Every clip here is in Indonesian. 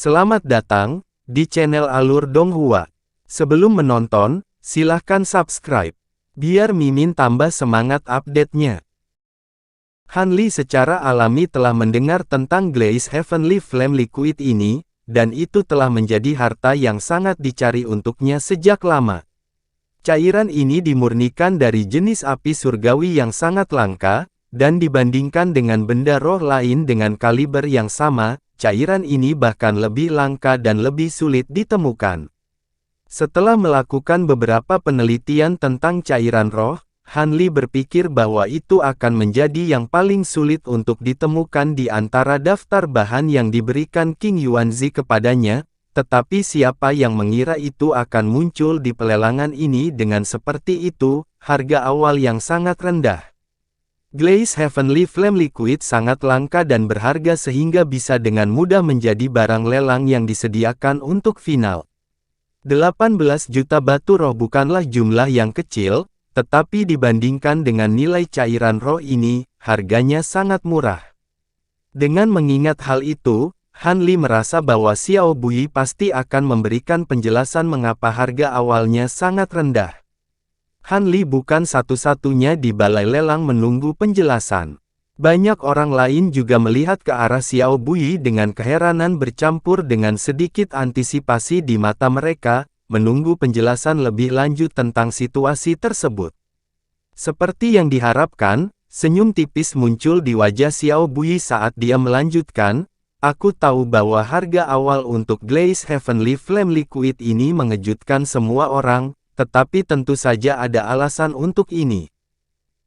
Selamat datang di channel Alur Donghua. Sebelum menonton, silahkan subscribe, biar Mimin tambah semangat update-nya. Hanli secara alami telah mendengar tentang Glaze Heavenly Flame Liquid ini, dan itu telah menjadi harta yang sangat dicari untuknya sejak lama. Cairan ini dimurnikan dari jenis api surgawi yang sangat langka, dan dibandingkan dengan benda roh lain dengan kaliber yang sama, cairan ini bahkan lebih langka dan lebih sulit ditemukan. Setelah melakukan beberapa penelitian tentang cairan roh, Hanli berpikir bahwa itu akan menjadi yang paling sulit untuk ditemukan di antara daftar bahan yang diberikan King Yuanzi kepadanya, tetapi siapa yang mengira itu akan muncul di pelelangan ini dengan seperti itu, harga awal yang sangat rendah. Glaze Heavenly Flame Liquid sangat langka dan berharga sehingga bisa dengan mudah menjadi barang lelang yang disediakan untuk final. 18 juta batu roh bukanlah jumlah yang kecil, tetapi dibandingkan dengan nilai cairan roh ini, harganya sangat murah. Dengan mengingat hal itu, Hanli merasa bahwa Xiao Bui pasti akan memberikan penjelasan mengapa harga awalnya sangat rendah. Hanli bukan satu-satunya di balai lelang menunggu penjelasan. Banyak orang lain juga melihat ke arah Xiao Bui dengan keheranan bercampur dengan sedikit antisipasi di mata mereka, menunggu penjelasan lebih lanjut tentang situasi tersebut. Seperti yang diharapkan, senyum tipis muncul di wajah Xiao Bui saat dia melanjutkan, "Aku tahu bahwa harga awal untuk Glaze Heavenly Flame Liquid ini mengejutkan semua orang, tetapi tentu saja ada alasan untuk ini.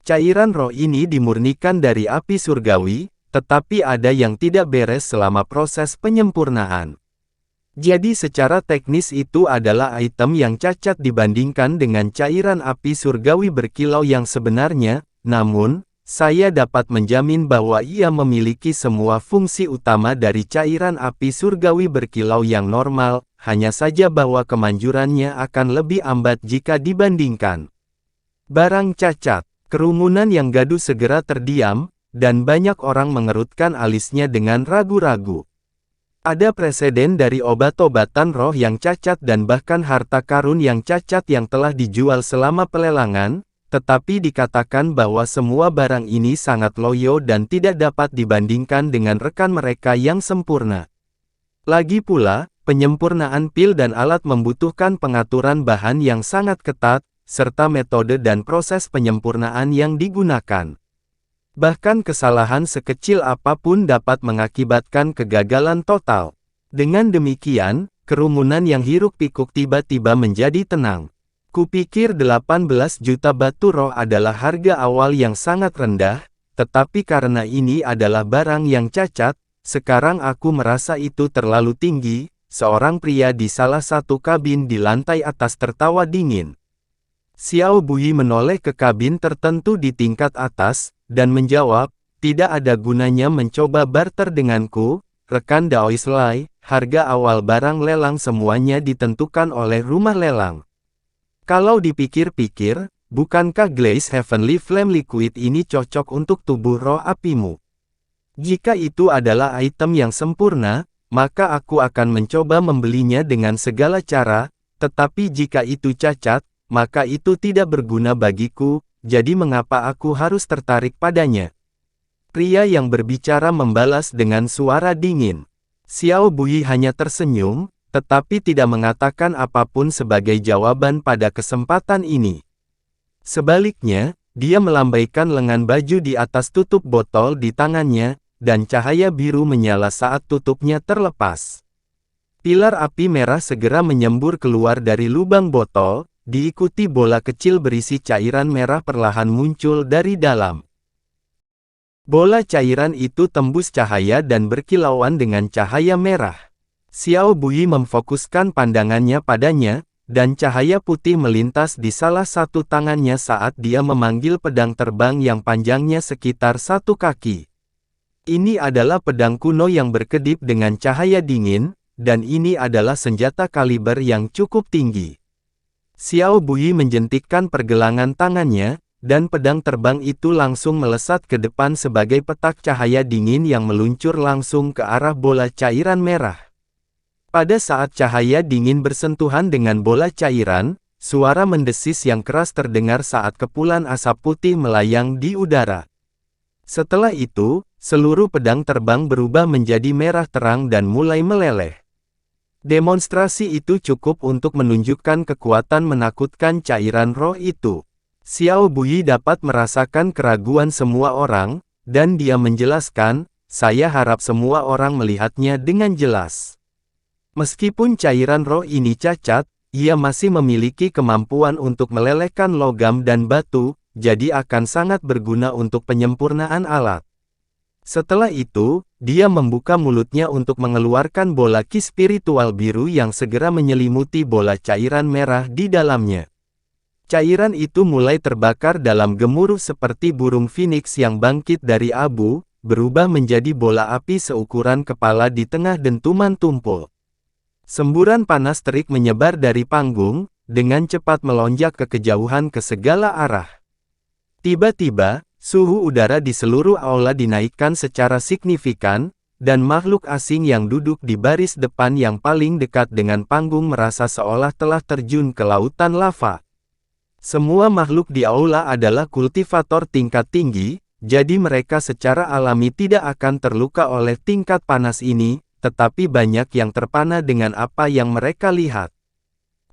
Cairan roh ini dimurnikan dari api surgawi, tetapi ada yang tidak beres selama proses penyempurnaan. Jadi secara teknis itu adalah item yang cacat dibandingkan dengan cairan api surgawi berkilau yang sebenarnya, namun, saya dapat menjamin bahwa ia memiliki semua fungsi utama dari cairan api surgawi berkilau yang normal, hanya saja bahwa kemanjurannya akan lebih lambat jika dibandingkan. Barang cacat." Kerumunan yang gaduh segera terdiam, dan banyak orang mengerutkan alisnya dengan ragu-ragu. Ada preseden dari obat-obatan roh yang cacat dan bahkan harta karun yang cacat yang telah dijual selama pelelangan, tetapi dikatakan bahwa semua barang ini sangat loyo dan tidak dapat dibandingkan dengan rekan mereka yang sempurna. Lagi pula, penyempurnaan pil dan alat membutuhkan pengaturan bahan yang sangat ketat, serta metode dan proses penyempurnaan yang digunakan. Bahkan kesalahan sekecil apapun dapat mengakibatkan kegagalan total. Dengan demikian, kerumunan yang hiruk-pikuk tiba-tiba menjadi tenang. Kupikir 18 juta batu roh adalah harga awal yang sangat rendah, tetapi karena ini adalah barang yang cacat, sekarang aku merasa itu terlalu tinggi. Seorang pria di salah satu kabin di lantai atas tertawa dingin. Xiao Bui menoleh ke kabin tertentu di tingkat atas, dan menjawab, "Tidak ada gunanya mencoba barter denganku, rekan Daois Lai, harga awal barang lelang semuanya ditentukan oleh rumah lelang. Kalau dipikir-pikir, bukankah Glaze Heavenly Flame Liquid ini cocok untuk tubuh roh apimu? Jika itu adalah item yang sempurna, maka aku akan mencoba membelinya dengan segala cara, tetapi jika itu cacat, maka itu tidak berguna bagiku, jadi mengapa aku harus tertarik padanya?" Pria yang berbicara membalas dengan suara dingin. Xiao Bui hanya tersenyum, tetapi tidak mengatakan apapun sebagai jawaban pada kesempatan ini. Sebaliknya, dia melambaikan lengan baju di atas tutup botol di tangannya, dan cahaya biru menyala saat tutupnya terlepas. Pilar api merah segera menyembur keluar dari lubang botol, diikuti bola kecil berisi cairan merah perlahan muncul dari dalam. Bola cairan itu tembus cahaya dan berkilauan dengan cahaya merah. Xiao Bui memfokuskan pandangannya padanya, dan cahaya putih melintas di salah satu tangannya saat dia memanggil pedang terbang yang panjangnya sekitar 1 kaki. Ini adalah pedang kuno yang berkedip dengan cahaya dingin, dan ini adalah senjata kaliber yang cukup tinggi. Xiao Bui menjentikkan pergelangan tangannya, dan pedang terbang itu langsung melesat ke depan sebagai petak cahaya dingin yang meluncur langsung ke arah bola cairan merah. Pada saat cahaya dingin bersentuhan dengan bola cairan, suara mendesis yang keras terdengar saat kepulan asap putih melayang di udara. Setelah itu, seluruh pedang terbang berubah menjadi merah terang dan mulai meleleh. Demonstrasi itu cukup untuk menunjukkan kekuatan menakutkan cairan roh itu. Xiao Buyi dapat merasakan keraguan semua orang, dan dia menjelaskan, "Saya harap semua orang melihatnya dengan jelas." Meskipun cairan roh ini cacat, ia masih memiliki kemampuan untuk melelehkan logam dan batu, jadi akan sangat berguna untuk penyempurnaan alat. Setelah itu, dia membuka mulutnya untuk mengeluarkan bola ki spiritual biru yang segera menyelimuti bola cairan merah di dalamnya. Cairan itu mulai terbakar dalam gemuruh seperti burung phoenix yang bangkit dari abu, berubah menjadi bola api seukuran kepala di tengah dentuman tumpul. Semburan panas terik menyebar dari panggung, dengan cepat melonjak ke kejauhan ke segala arah. Tiba-tiba, suhu udara di seluruh aula dinaikkan secara signifikan, dan makhluk asing yang duduk di baris depan yang paling dekat dengan panggung merasa seolah telah terjun ke lautan lava. Semua makhluk di aula adalah kultivator tingkat tinggi, jadi mereka secara alami tidak akan terluka oleh tingkat panas ini, tetapi banyak yang terpana dengan apa yang mereka lihat.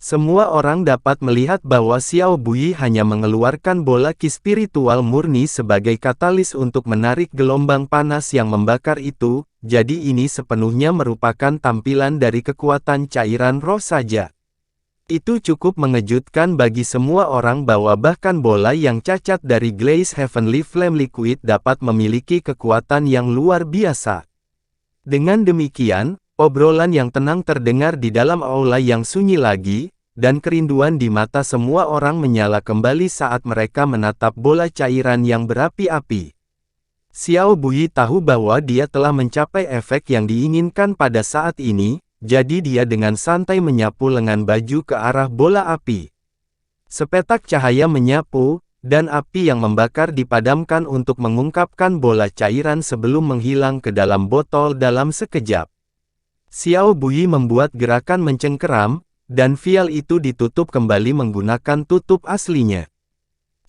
Semua orang dapat melihat bahwa Xiao Buyi hanya mengeluarkan bola ki spiritual murni sebagai katalis untuk menarik gelombang panas yang membakar itu, jadi ini sepenuhnya merupakan tampilan dari kekuatan cairan roh saja. Itu cukup mengejutkan bagi semua orang bahwa bahkan bola yang cacat dari Glaze Heavenly Flame Liquid dapat memiliki kekuatan yang luar biasa. Dengan demikian, obrolan yang tenang terdengar di dalam aula yang sunyi lagi, dan kerinduan di mata semua orang menyala kembali saat mereka menatap bola cairan yang berapi-api. Xiao Buyi tahu bahwa dia telah mencapai efek yang diinginkan pada saat ini, jadi dia dengan santai menyapu lengan baju ke arah bola api. Sepetak cahaya menyapu, dan api yang membakar dipadamkan untuk mengungkapkan bola cairan sebelum menghilang ke dalam botol dalam sekejap. Xiao Buyi membuat gerakan mencengkeram, dan vial itu ditutup kembali menggunakan tutup aslinya.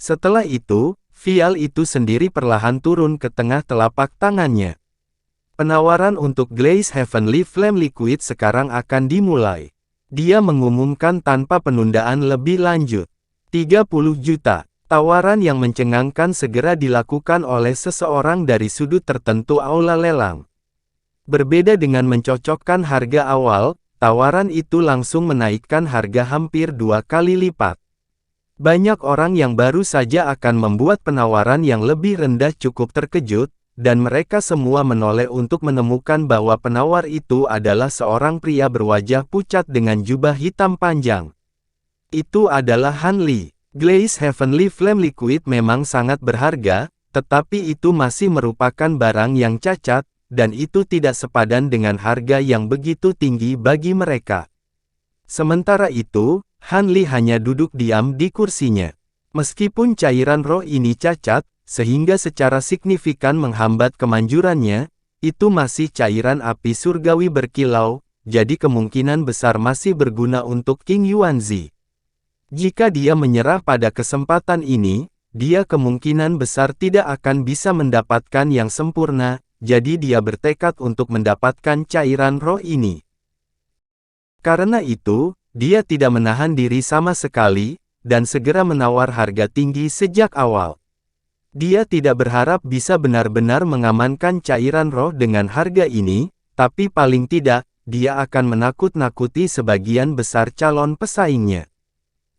Setelah itu, vial itu sendiri perlahan turun ke tengah telapak tangannya. Penawaran untuk Glaze Heavenly Flame Liquid sekarang akan dimulai. Dia mengumumkan tanpa penundaan lebih lanjut. 30 juta. Tawaran yang mencengangkan segera dilakukan oleh seseorang dari sudut tertentu aula lelang. Berbeda dengan mencocokkan harga awal, tawaran itu langsung menaikkan harga hampir 2 kali lipat. Banyak orang yang baru saja akan membuat penawaran yang lebih rendah cukup terkejut, dan mereka semua menoleh untuk menemukan bahwa penawar itu adalah seorang pria berwajah pucat dengan jubah hitam panjang. Itu adalah Han Li. Glaze Heavenly Flame Liquid memang sangat berharga, tetapi itu masih merupakan barang yang cacat, dan itu tidak sepadan dengan harga yang begitu tinggi bagi mereka. Sementara itu, Han Li hanya duduk diam di kursinya. Meskipun cairan roh ini cacat, sehingga secara signifikan menghambat kemanjurannya, itu masih cairan api surgawi berkilau, jadi kemungkinan besar masih berguna untuk King Yuanzi. Jika dia menyerah pada kesempatan ini, dia kemungkinan besar tidak akan bisa mendapatkan yang sempurna, jadi dia bertekad untuk mendapatkan cairan roh ini. Karena itu, dia tidak menahan diri sama sekali, dan segera menawar harga tinggi sejak awal. Dia tidak berharap bisa benar-benar mengamankan cairan roh dengan harga ini, tapi paling tidak, dia akan menakut-nakuti sebagian besar calon pesaingnya.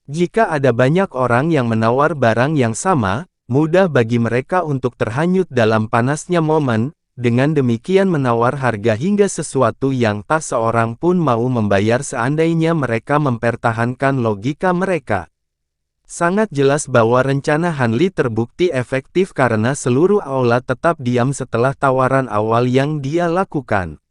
Jika ada banyak orang yang menawar barang yang sama, mudah bagi mereka untuk terhanyut dalam panasnya momen, dengan demikian menawar harga hingga sesuatu yang tak seorang pun mau membayar seandainya mereka mempertahankan logika mereka. Sangat jelas bahwa rencana Han Li terbukti efektif karena seluruh aula tetap diam setelah tawaran awal yang dia lakukan.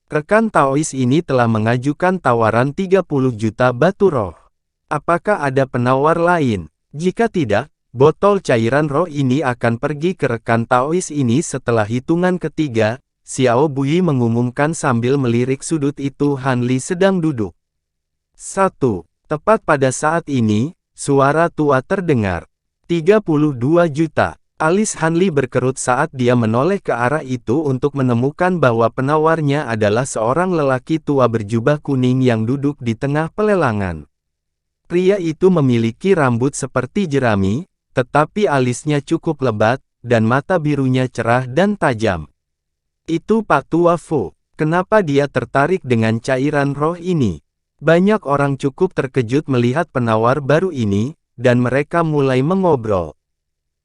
Rekan Taois ini telah mengajukan tawaran 30 juta batu roh. Apakah ada penawar lain? Jika tidak, botol cairan roh ini akan pergi ke rekan Taois ini setelah hitungan ketiga, Xiao Bui mengumumkan sambil melirik sudut itu Han Li sedang duduk. 1. Tepat pada saat ini, suara tua terdengar. 32 juta. Alis Han Li berkerut saat dia menoleh ke arah itu untuk menemukan bahwa penawarnya adalah seorang lelaki tua berjubah kuning yang duduk di tengah pelelangan. Pria itu memiliki rambut seperti jerami, tetapi alisnya cukup lebat, dan mata birunya cerah dan tajam. Itu Pak Tua Fu. Kenapa dia tertarik dengan cairan roh ini? Banyak orang cukup terkejut melihat penawar baru ini, dan mereka mulai mengobrol.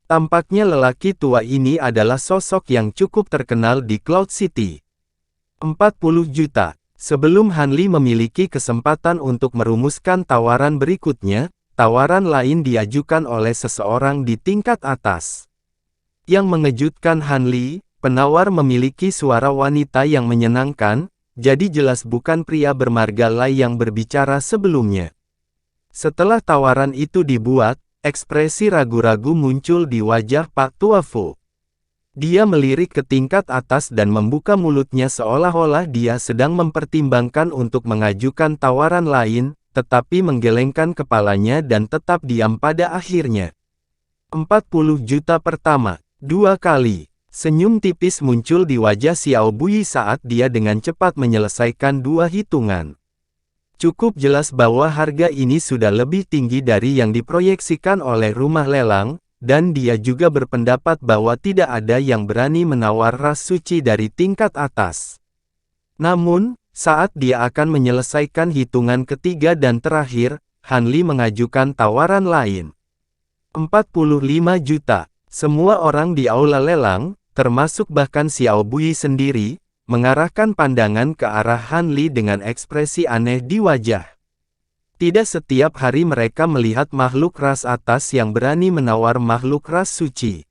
Tampaknya lelaki tua ini adalah sosok yang cukup terkenal di Cloud City. 40 juta. Sebelum Han Li memiliki kesempatan untuk merumuskan tawaran berikutnya, tawaran lain diajukan oleh seseorang di tingkat atas. Yang mengejutkan Han Li, penawar memiliki suara wanita yang menyenangkan, jadi jelas bukan pria bermarga Lai yang berbicara sebelumnya. Setelah tawaran itu dibuat, ekspresi ragu-ragu muncul di wajah Pak Tua Fu. Dia melirik ke tingkat atas dan membuka mulutnya seolah-olah dia sedang mempertimbangkan untuk mengajukan tawaran lain, tetapi menggelengkan kepalanya dan tetap diam pada akhirnya. 40 juta pertama. 2 kali. Senyum tipis muncul di wajah Xiao Bui saat dia dengan cepat menyelesaikan 2 hitungan. Cukup jelas bahwa harga ini sudah lebih tinggi dari yang diproyeksikan oleh rumah lelang, dan dia juga berpendapat bahwa tidak ada yang berani menawar ras suci dari tingkat atas. Namun, saat dia akan menyelesaikan hitungan ketiga dan terakhir, Han Li mengajukan tawaran lain. 45 juta. Semua orang di aula lelang, termasuk bahkan Xiao Bui sendiri, mengarahkan pandangan ke arah Han Li dengan ekspresi aneh di wajah. Tidak setiap hari mereka melihat makhluk ras atas yang berani menawar makhluk ras suci.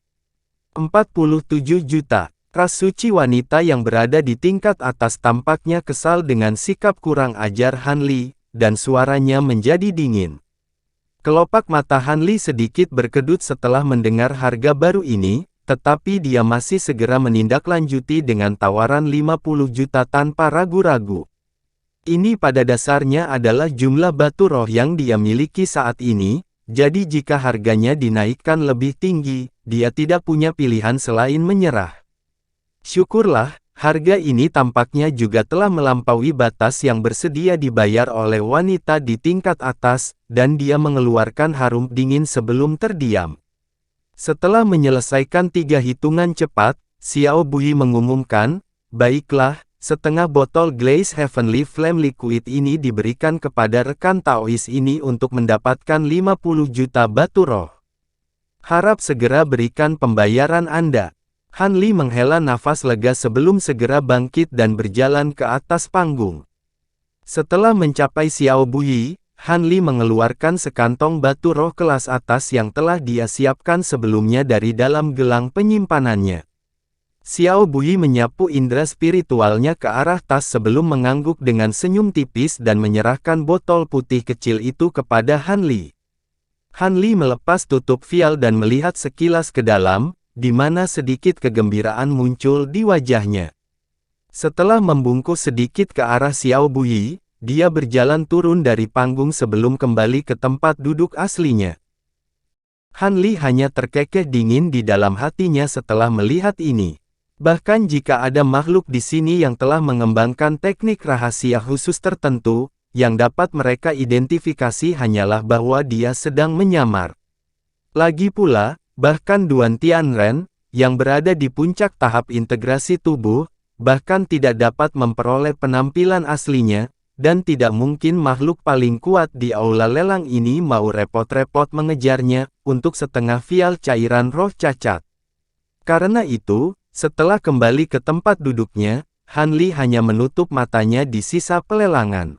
47 juta. Ras suci wanita yang berada di tingkat atas tampaknya kesal dengan sikap kurang ajar Han Li, dan suaranya menjadi dingin. Kelopak mata Han Li sedikit berkedut setelah mendengar harga baru ini, tetapi dia masih segera menindaklanjuti dengan tawaran 50 juta tanpa ragu-ragu. Ini pada dasarnya adalah jumlah batu roh yang dia miliki saat ini, jadi jika harganya dinaikkan lebih tinggi, dia tidak punya pilihan selain menyerah. Syukurlah, harga ini tampaknya juga telah melampaui batas yang bersedia dibayar oleh wanita di tingkat atas, dan dia mengeluarkan harum dingin sebelum terdiam. Setelah menyelesaikan 3 hitungan cepat, Xiao Bui mengumumkan, "Baiklah, setengah botol Glaze Heavenly Flame Liquid ini diberikan kepada rekan Taois ini untuk mendapatkan 50 juta batu roh. Harap segera berikan pembayaran Anda." Han Li menghela nafas lega sebelum segera bangkit dan berjalan ke atas panggung. Setelah mencapai Xiao Bui, Han Li mengeluarkan sekantong batu roh kelas atas yang telah dia siapkan sebelumnya dari dalam gelang penyimpanannya. Xiao Bui menyapu indera spiritualnya ke arah tas sebelum mengangguk dengan senyum tipis dan menyerahkan botol putih kecil itu kepada Han Li. Han Li melepas tutup vial dan melihat sekilas ke dalam, di mana sedikit kegembiraan muncul di wajahnya. Setelah membungkuk sedikit ke arah Xiao Bui, dia berjalan turun dari panggung sebelum kembali ke tempat duduk aslinya. Han Li hanya terkekeh dingin di dalam hatinya setelah melihat ini. Bahkan jika ada makhluk di sini yang telah mengembangkan teknik rahasia khusus tertentu, yang dapat mereka identifikasi hanyalah bahwa dia sedang menyamar. Lagi pula, bahkan Duan Tianren, yang berada di puncak tahap integrasi tubuh, bahkan tidak dapat memperoleh penampilan aslinya, dan tidak mungkin makhluk paling kuat di aula lelang ini mau repot-repot mengejarnya, untuk setengah vial cairan roh cacat. Karena itu, setelah kembali ke tempat duduknya, Han Li hanya menutup matanya di sisa pelelangan.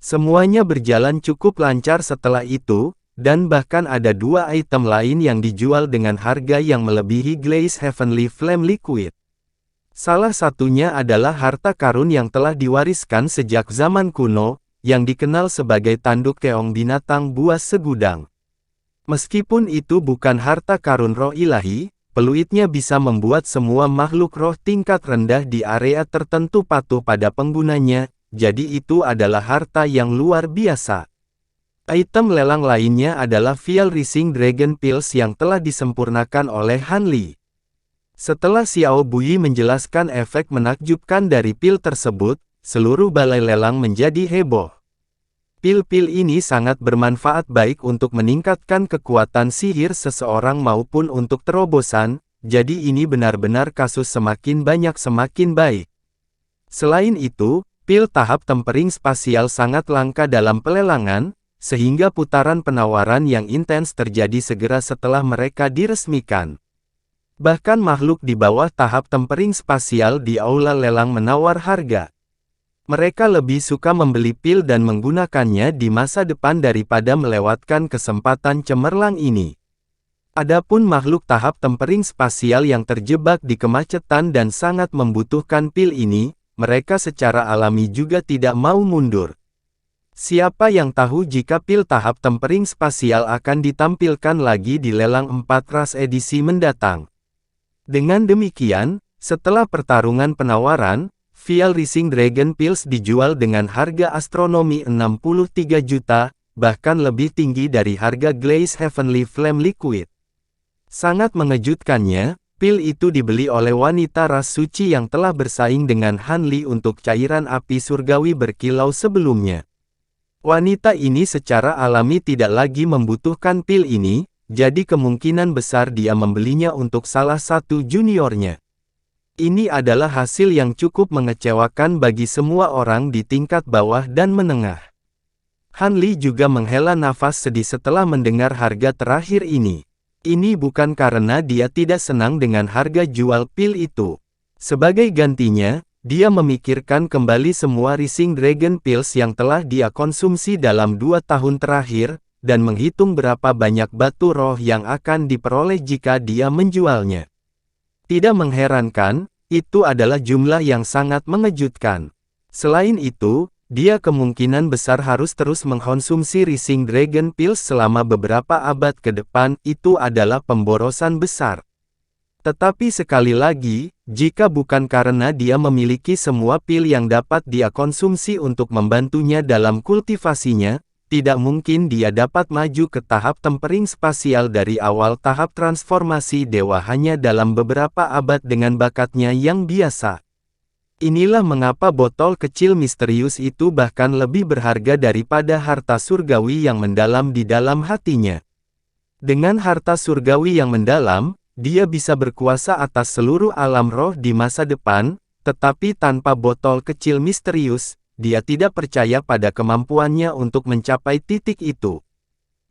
Semuanya berjalan cukup lancar setelah itu, dan bahkan ada 2 item lain yang dijual dengan harga yang melebihi Glaze Heavenly Flame Liquid. Salah satunya adalah harta karun yang telah diwariskan sejak zaman kuno, yang dikenal sebagai tanduk keong binatang buas segudang. Meskipun itu bukan harta karun roh ilahi, peluitnya bisa membuat semua makhluk roh tingkat rendah di area tertentu patuh pada penggunanya, jadi itu adalah harta yang luar biasa. Item lelang lainnya adalah Vial Rising Dragon Pills yang telah disempurnakan oleh Han Li. Setelah Xiao Buyi menjelaskan efek menakjubkan dari pil tersebut, seluruh balai lelang menjadi heboh. Pil-pil ini sangat bermanfaat baik untuk meningkatkan kekuatan sihir seseorang maupun untuk terobosan, jadi ini benar-benar kasus semakin banyak semakin baik. Selain itu, pil tahap tempering spasial sangat langka dalam pelelangan, sehingga putaran penawaran yang intens terjadi segera setelah mereka diresmikan. Bahkan makhluk di bawah tahap tempering spasial di aula lelang menawar harga. Mereka lebih suka membeli pil dan menggunakannya di masa depan daripada melewatkan kesempatan cemerlang ini. Adapun makhluk tahap tempering spasial yang terjebak di kemacetan dan sangat membutuhkan pil ini, mereka secara alami juga tidak mau mundur. Siapa yang tahu jika pil tahap tempering spasial akan ditampilkan lagi di lelang 4 ras edisi mendatang. Dengan demikian, setelah pertarungan penawaran, Vial Rising Dragon Pills dijual dengan harga astronomi 63 juta, bahkan lebih tinggi dari harga Glaze Heavenly Flame Liquid. Sangat mengejutkannya, pil itu dibeli oleh wanita ras suci yang telah bersaing dengan Han Li untuk cairan api surgawi berkilau sebelumnya. Wanita ini secara alami tidak lagi membutuhkan pil ini, jadi kemungkinan besar dia membelinya untuk salah satu juniornya. Ini adalah hasil yang cukup mengecewakan bagi semua orang di tingkat bawah dan menengah. Han Li juga menghela nafas sedih setelah mendengar harga terakhir ini. Ini bukan karena dia tidak senang dengan harga jual pil itu. Sebagai gantinya, dia memikirkan kembali semua Rising Dragon Pills yang telah dia konsumsi dalam 2 tahun terakhir, dan menghitung berapa banyak batu roh yang akan diperoleh jika dia menjualnya. Tidak mengherankan, itu adalah jumlah yang sangat mengejutkan. Selain itu, dia kemungkinan besar harus terus mengkonsumsi Rising Dragon Pills selama beberapa abad ke depan, itu adalah pemborosan besar. Tetapi sekali lagi, jika bukan karena dia memiliki semua pil yang dapat dia konsumsi untuk membantunya dalam kultivasinya, tidak mungkin dia dapat maju ke tahap tempering spasial dari awal tahap transformasi dewa hanya dalam beberapa abad dengan bakatnya yang biasa. Inilah mengapa botol kecil misterius itu bahkan lebih berharga daripada harta surgawi yang mendalam di dalam hatinya. Dengan harta surgawi yang mendalam, dia bisa berkuasa atas seluruh alam roh di masa depan, tetapi tanpa botol kecil misterius, dia tidak percaya pada kemampuannya untuk mencapai titik itu.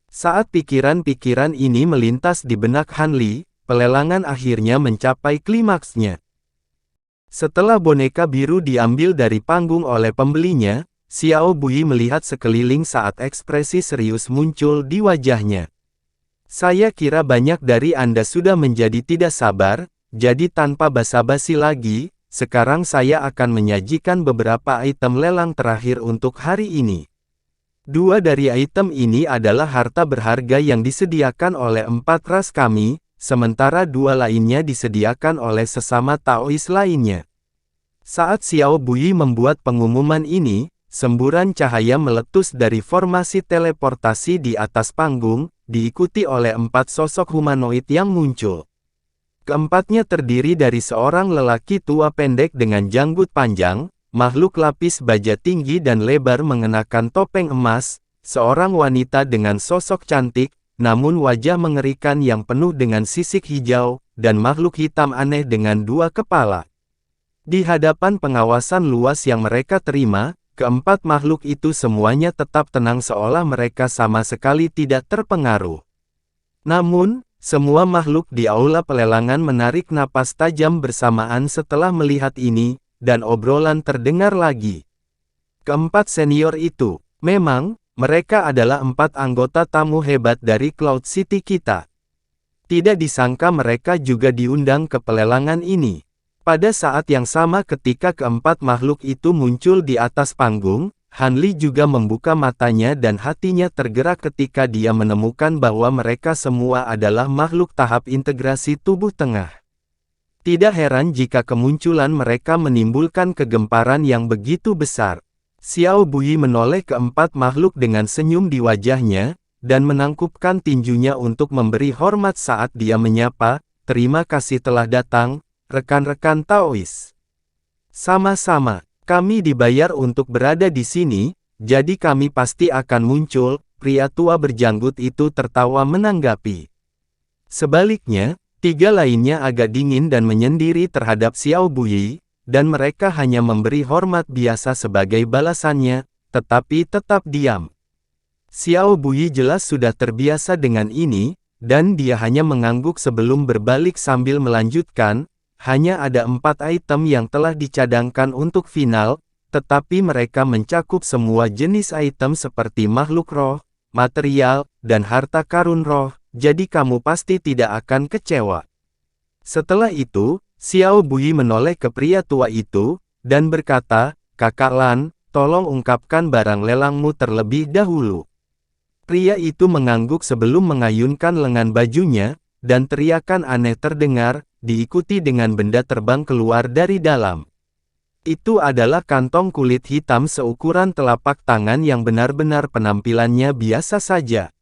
Saat pikiran-pikiran ini melintas di benak Han Li, pelelangan akhirnya mencapai klimaksnya. Setelah boneka biru diambil dari panggung oleh pembelinya, Xiao Buyi melihat sekeliling saat ekspresi serius muncul di wajahnya. Saya kira banyak dari Anda sudah menjadi tidak sabar, jadi tanpa basa-basi lagi, sekarang saya akan menyajikan beberapa item lelang terakhir untuk hari ini. 2 dari item ini adalah harta berharga yang disediakan oleh 4 ras kami, sementara 2 lainnya disediakan oleh sesama Taois lainnya. Saat Xiao Buyi membuat pengumuman ini, semburan cahaya meletus dari formasi teleportasi di atas panggung, diikuti oleh 4 sosok humanoid yang muncul. Keempatnya terdiri dari seorang lelaki tua pendek dengan janggut panjang, makhluk lapis baja tinggi dan lebar mengenakan topeng emas, seorang wanita dengan sosok cantik, namun wajah mengerikan yang penuh dengan sisik hijau, dan makhluk hitam aneh dengan 2 kepala. Di hadapan pengawasan luas yang mereka terima, keempat makhluk itu semuanya tetap tenang seolah mereka sama sekali tidak terpengaruh. Namun, semua makhluk di aula pelelangan menarik napas tajam bersamaan setelah melihat ini, dan obrolan terdengar lagi. Keempat senior itu, memang, mereka adalah 4 anggota tamu hebat dari Cloud City kita. Tidak disangka mereka juga diundang ke pelelangan ini. Pada saat yang sama ketika keempat makhluk itu muncul di atas panggung, Hanli juga membuka matanya dan hatinya tergerak ketika dia menemukan bahwa mereka semua adalah makhluk tahap integrasi tubuh tengah. Tidak heran jika kemunculan mereka menimbulkan kegemparan yang begitu besar. Xiao Buyi menoleh ke empat makhluk dengan senyum di wajahnya, dan menangkupkan tinjunya untuk memberi hormat saat dia menyapa, "Terima kasih telah datang, rekan-rekan Taois. Sama-sama, kami dibayar untuk berada di sini, jadi kami pasti akan muncul," pria tua berjanggut itu tertawa menanggapi. Sebaliknya, tiga lainnya agak dingin dan menyendiri terhadap Xiao Buyi, dan mereka hanya memberi hormat biasa sebagai balasannya, tetapi tetap diam. Xiao Buyi jelas sudah terbiasa dengan ini, dan dia hanya mengangguk sebelum berbalik sambil melanjutkan, "Hanya ada 4 item yang telah dicadangkan untuk final, tetapi mereka mencakup semua jenis item seperti makhluk roh, material, dan harta karun roh, jadi kamu pasti tidak akan kecewa." Setelah itu, Xiao Buyi menoleh ke pria tua itu, dan berkata, "Kakak Lan, tolong ungkapkan barang lelangmu terlebih dahulu." Pria itu mengangguk sebelum mengayunkan lengan bajunya, dan teriakan aneh terdengar, diikuti dengan benda terbang keluar dari dalam. Itu adalah kantong kulit hitam seukuran telapak tangan yang benar-benar penampilannya biasa saja.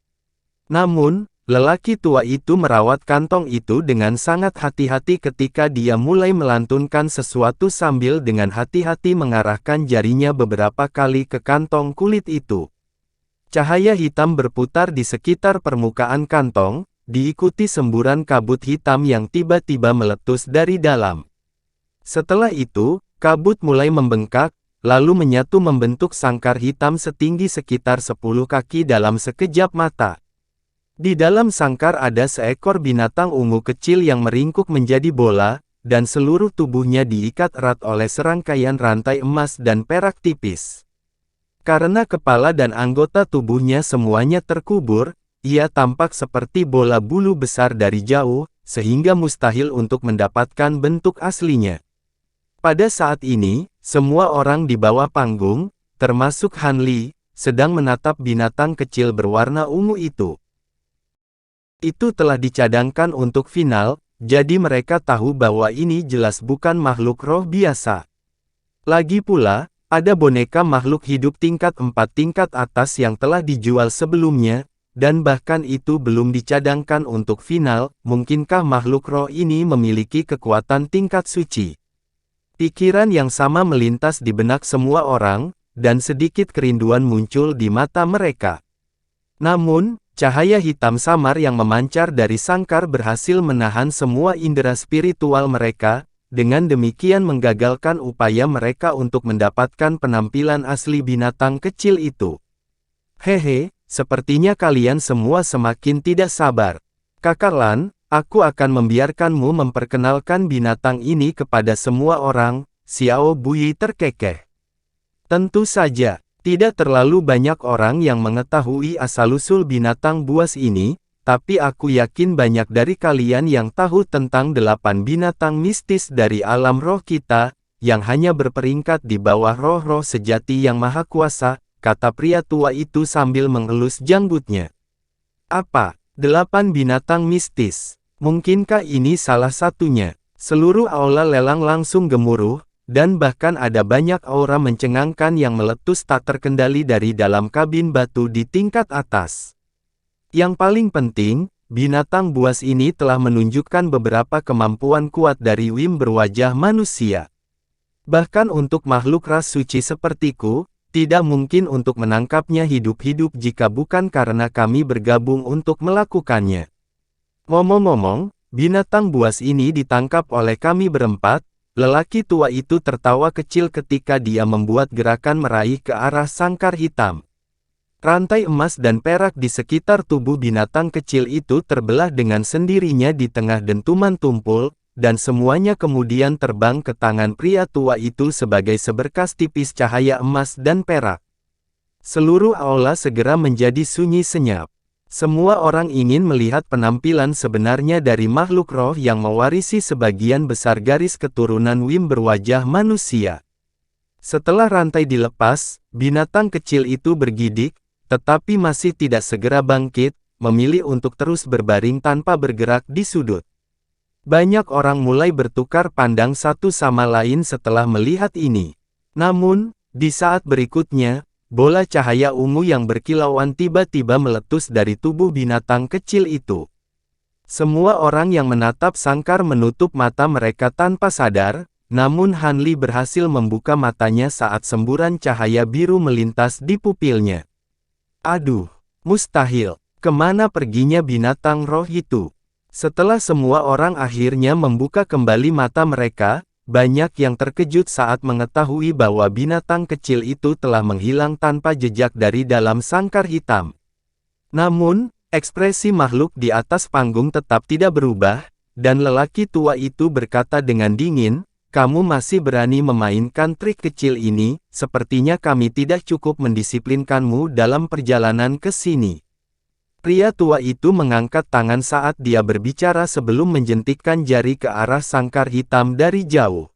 Namun, lelaki tua itu merawat kantong itu dengan sangat hati-hati ketika dia mulai melantunkan sesuatu sambil dengan hati-hati mengarahkan jarinya beberapa kali ke kantong kulit itu. Cahaya hitam berputar di sekitar permukaan kantong, diikuti semburan kabut hitam yang tiba-tiba meletus dari dalam. Setelah itu, kabut mulai membengkak, lalu menyatu membentuk sangkar hitam setinggi sekitar 10 kaki dalam sekejap mata. Di dalam sangkar ada seekor binatang ungu kecil yang meringkuk menjadi bola, dan seluruh tubuhnya diikat erat oleh serangkaian rantai emas dan perak tipis. Karena kepala dan anggota tubuhnya semuanya terkubur, ia tampak seperti bola bulu besar dari jauh, sehingga mustahil untuk mendapatkan bentuk aslinya. Pada saat ini, semua orang di bawah panggung, termasuk Hanli, sedang menatap binatang kecil berwarna ungu itu. Itu telah dicadangkan untuk final, jadi mereka tahu bahwa ini jelas bukan makhluk roh biasa. Lagi pula, ada boneka makhluk hidup tingkat 4 tingkat atas yang telah dijual sebelumnya, dan bahkan itu belum dicadangkan untuk final. Mungkinkah makhluk roh ini memiliki kekuatan tingkat suci? Pikiran yang sama melintas di benak semua orang, dan sedikit kerinduan muncul di mata mereka. Namun, cahaya hitam samar yang memancar dari sangkar berhasil menahan semua indera spiritual mereka, dengan demikian menggagalkan upaya mereka untuk mendapatkan penampilan asli binatang kecil itu. "Hehe, sepertinya kalian semua semakin tidak sabar. Kakak Lan, aku akan membiarkanmu memperkenalkan binatang ini kepada semua orang," Xiao Buyi terkekeh. "Tentu saja, tidak terlalu banyak orang yang mengetahui asal-usul binatang buas ini, tapi aku yakin banyak dari kalian yang tahu tentang 8 binatang mistis dari alam roh kita, yang hanya berperingkat di bawah roh-roh sejati yang maha kuasa," kata pria tua itu sambil mengelus janggutnya. "Apa, 8 binatang mistis? Mungkinkah ini salah satunya?" Seluruh aula lelang langsung gemuruh, dan bahkan ada banyak aura mencengangkan yang meletus tak terkendali dari dalam kabin batu di tingkat atas. Yang paling penting, binatang buas ini telah menunjukkan beberapa kemampuan kuat dari Wim berwajah manusia. Bahkan untuk makhluk ras suci sepertiku, tidak mungkin untuk menangkapnya hidup-hidup jika bukan karena kami bergabung untuk melakukannya. Ngomong-ngomong, binatang buas ini ditangkap oleh kami berempat. Lelaki tua itu tertawa kecil ketika dia membuat gerakan meraih ke arah sangkar hitam. Rantai emas dan perak di sekitar tubuh binatang kecil itu terbelah dengan sendirinya di tengah dentuman tumpul, dan semuanya kemudian terbang ke tangan pria tua itu sebagai seberkas tipis cahaya emas dan perak. Seluruh aula segera menjadi sunyi senyap. Semua orang ingin melihat penampilan sebenarnya dari makhluk roh yang mewarisi sebagian besar garis keturunan Wim berwajah manusia. Setelah rantai dilepas, binatang kecil itu bergidik, tetapi masih tidak segera bangkit, memilih untuk terus berbaring tanpa bergerak di sudut. Banyak orang mulai bertukar pandang satu sama lain setelah melihat ini. Namun, di saat berikutnya, bola cahaya ungu yang berkilauan tiba-tiba meletus dari tubuh binatang kecil itu. Semua orang yang menatap sangkar menutup mata mereka tanpa sadar, namun Han Li berhasil membuka matanya saat semburan cahaya biru melintas di pupilnya. Aduh, mustahil, kemana perginya binatang roh itu? Setelah semua orang akhirnya membuka kembali mata mereka, banyak yang terkejut saat mengetahui bahwa binatang kecil itu telah menghilang tanpa jejak dari dalam sangkar hitam. Namun, ekspresi makhluk di atas panggung tetap tidak berubah, dan lelaki tua itu berkata dengan dingin, "Kamu masih berani memainkan trik kecil ini, sepertinya kami tidak cukup mendisiplinkanmu dalam perjalanan ke sini." Pria tua itu mengangkat tangan saat dia berbicara sebelum menjentikkan jari ke arah sangkar hitam dari jauh.